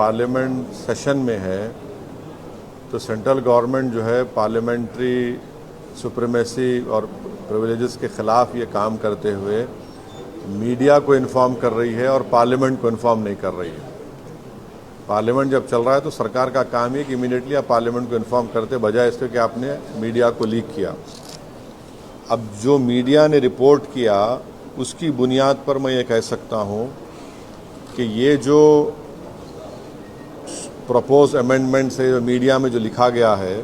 Parliament session में है तो सेंट्रल गवर्नमेंट जो है पार्लियामेंट्री सुप्रीमेसी और प्रिविलेजेस के ख़िलाफ़ ये काम करते हुए मीडिया को इन्फॉर्म कर रही है और पार्लियामेंट को इन्फॉर्म नहीं कर रही है। पार्लियामेंट जब चल रहा है तो सरकार का काम है कि इमीडिएटली आप पार्लियामेंट को इन्फॉर्म करते बजाय इसके कि आपने मीडिया को लीक किया। अब जो मीडिया ने रिपोर्ट किया उसकी बुनियाद पर मैं ये कह सकता हूँ कि ये जो प्रपोज अमेंडमेंट से मीडिया में जो लिखा गया है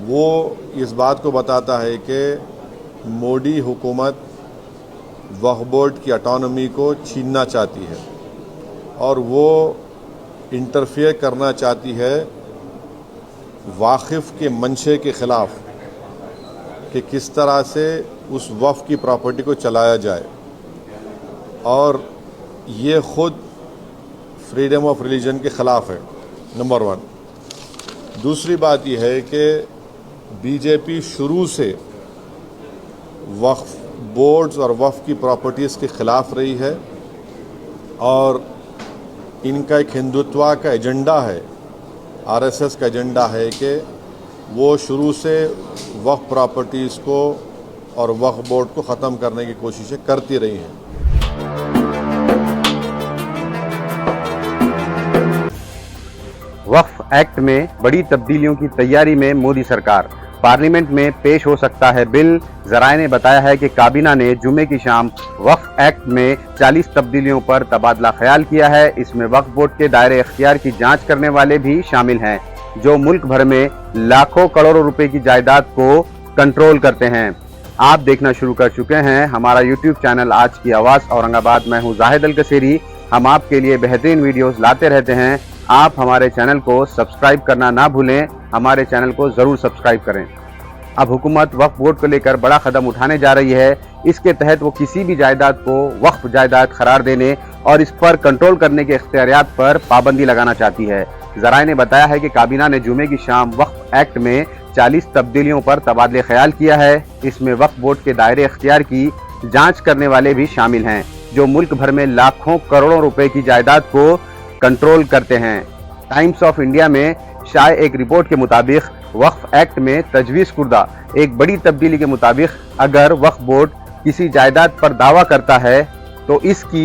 वो इस बात को बताता है कि मोदी हुकूमत वक्फ बोर्ड की ऑटोनॉमी को छीनना चाहती है और वो इंटरफेयर करना चाहती है वाक़िफ़ के मंशे के ख़िलाफ़ कि किस तरह से उस वक्फ की प्रॉपर्टी को चलाया जाए, और ये ख़ुद फ्रीडम ऑफ रिलीजन के ख़िलाफ़ है, नंबर 1। दूसरी बात यह है कि बीजेपी शुरू से वक्फ बोर्ड्स और वक्फ की प्रॉपर्टीज़ के ख़िलाफ़ रही है और इनका एक हिंदुत्व का एजेंडा है, आरएसएस का एजेंडा है कि वो शुरू से वक्फ प्रॉपर्टीज़ को और वक्फ बोर्ड को ख़त्म करने की कोशिशें करती रही हैं। वक्फ एक्ट में बड़ी तब्दीलियों की तैयारी में मोदी सरकार, पार्लियामेंट में पेश हो सकता है बिल। ज़राए ने बताया है कि काबीना ने जुमे की शाम वक्फ एक्ट में 40 तब्दीलियों पर तबादला ख्याल किया है। इसमें वक्फ बोर्ड के दायरे इख्तियार की जांच करने वाले भी शामिल हैं जो मुल्क भर में लाखों करोड़ों रुपए की जायदाद को कंट्रोल करते हैं। आप देखना शुरू कर चुके हैं हमारा यूट्यूब चैनल आज की आवाज़ औरंगाबाद। मैं हूँ जाहिद अल कसेरी। हम आपके लिए बेहतरीन वीडियोस लाते रहते हैं। आप हमारे चैनल को सब्सक्राइब करना ना भूलें, हमारे चैनल को ज़रूर सब्सक्राइब करें। अब हुकूमत वक्फ बोर्ड को लेकर बड़ा कदम उठाने जा रही है। इसके तहत वो किसी भी जायदाद को वक्फ जायदाद करार देने और इस पर कंट्रोल करने के इख्तियारियात पर पाबंदी लगाना चाहती है। ज़राए ने बताया है कि काबीना ने जुमे की शाम वक्फ एक्ट में 40 तब्दीलियों पर तबादले ख्याल किया है। इसमें वक्फ बोर्ड के दायरे इख्तियार की जाँच करने वाले भी शामिल हैं जो मुल्क भर में लाखों करोड़ों रुपए की जायदाद को कंट्रोल करते हैं। टाइम्स ऑफ इंडिया में शाये एक रिपोर्ट के मुताबिक वक्फ एक्ट में तजवीज़ कुर्दा एक बड़ी तब्दीली के मुताबिक अगर वक्फ बोर्ड किसी जायदाद पर दावा करता है तो इसकी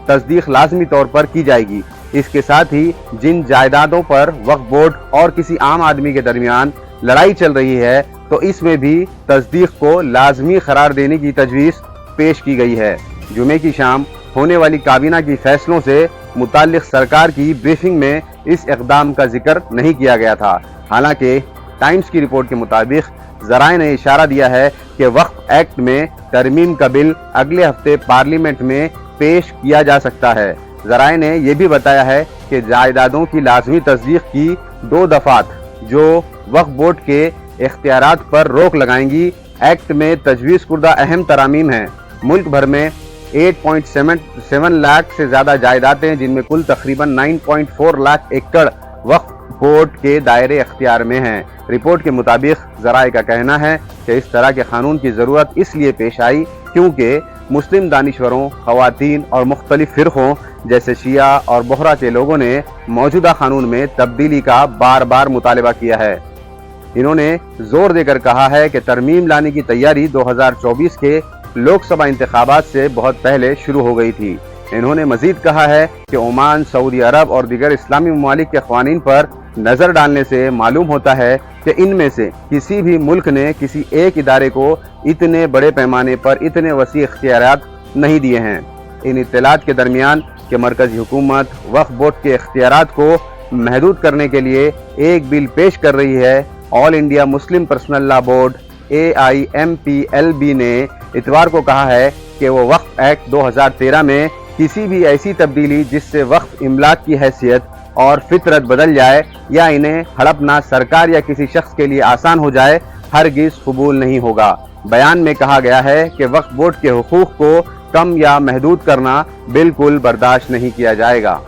तस्दीक लाजमी तौर पर की जाएगी। इसके साथ ही जिन जायदादों पर वक्फ बोर्ड और किसी आम आदमी के दरमियान लड़ाई चल रही है तो इसमें भी तस्दीक को लाजमी करार देने की तजवीज़ पेश की गई है। जुमे की शाम होने वाली काबीना की फैसलों से मुताल्लिक सरकार की ब्रीफिंग में इस इक़दाम का जिक्र नहीं किया गया था। हालांकि टाइम्स की रिपोर्ट के मुताबिक ज़राए ने इशारा दिया है कि वक्फ एक्ट में तरमीम का बिल अगले हफ्ते पार्लियामेंट में पेश किया जा सकता है। ज़राए ने यह भी बताया है कि जायदादों की लाजमी तस्दीक की 2 दफ़ात जो वक्फ बोर्ड के इख्तियारात पर रोक लगाएंगी। एक्ट में तजवीज़ कुर्दा अहम तरामीम हैं। मुल्क भर में 8.7 लाख से ज़्यादा जायदादें जिनमें कुल तकरीबन 9.4 लाख एकड़ वक्फ बोर्ड के दायरे इख्तियार में हैं। रिपोर्ट के मुताबिक ज़राए का कहना है कि इस तरह के कानून की ज़रूरत इसलिए पेश आई क्योंकि मुस्लिम दानिश्वरों, ख़वातीन और मुख्तलिफ फ़िरक़ों जैसे शिया और बोहरा के लोगों ने मौजूदा कानून में तब्दीली का बार बार मुतालबा किया है। इन्होंने जोर देकर कहा है कि तरमीम लाने की तैयारी 2024 के लोकसभा इंतखाबात से बहुत पहले शुरू हो गई थी। इन्होंने मजीद कहा है कि ओमान, सऊदी अरब और दीगर इस्लामी ममालिक के क़वानीन पर नज़र डालने से मालूम होता है कि इनमें से किसी भी मुल्क ने किसी एक इदारे को इतने बड़े पैमाने पर इतने वसी इख्तियारात नहीं दिए हैं। इन इत्तलात के दरमियान कि मरकज़ी हुकूमत वक्फ बोर्ड के इख्तियारात को महदूद करने के लिए एक बिल पेश कर रही है। All India Muslim personal law board AIMPLB ने इतवार को कहा है कि वो वक्फ एक्ट 2013 में किसी भी ऐसी तब्दीली जिससे वक्फ इमलाक की हैसियत और फितरत बदल जाए या इन्हें हड़पना सरकार या किसी शख्स के लिए आसान हो जाए हरगिज़ कबूल नहीं होगा। बयान में कहा गया है कि वक्फ बोर्ड के हुकूक को कम या महदूद करना बिल्कुल बर्दाश्त नहीं किया जाएगा।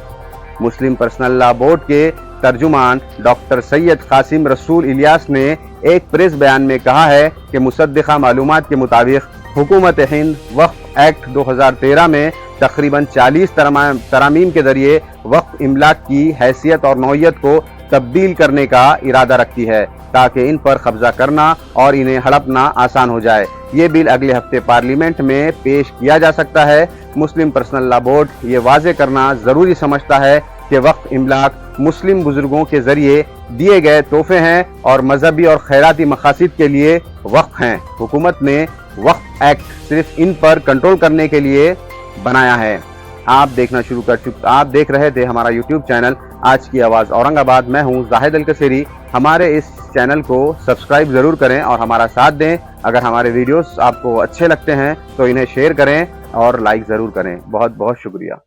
मुस्लिम पर्सनल लॉ बोर्ड के तर्जुमान डॉक्टर सैयद कासिम रसूल इलियास ने एक प्रेस बयान में कहा है कि मुसद्दिक़ा मालूमात के मुताबिक हुकूमत हिंद वक्फ एक्ट 2013 में तकरीबन 40 तरामीम के जरिए वक्फ वक्फ इमलाक की हैसियत और नौइयत को तब्दील करने का इरादा रखती है ताकि इन पर कब्जा करना और इन्हें हड़पना आसान हो जाए। ये बिल अगले हफ्ते पार्लियामेंट में पेश किया जा सकता है। मुस्लिम पर्सनल लॉ बोर्ड ये वाज़े करना ज़रूरी समझता है कि वक्फ इमलाक मुस्लिम बुजुर्गों के जरिए दिए गए तोहफे हैं और मजहबी और खैराती मकासद के लिए वक्फ हैं। हुकूमत ने वक्फ एक्ट सिर्फ इन पर कंट्रोल करने के लिए बनाया है। आप देख रहे थे हमारा यूट्यूब चैनल आज की आवाज़ औरंगाबाद। मैं हूं जाहिद अल-कसेरी। हमारे इस चैनल को सब्सक्राइब ज़रूर करें और हमारा साथ दें। अगर हमारे वीडियोस आपको अच्छे लगते हैं तो इन्हें शेयर करें और लाइक ज़रूर करें। बहुत बहुत शुक्रिया।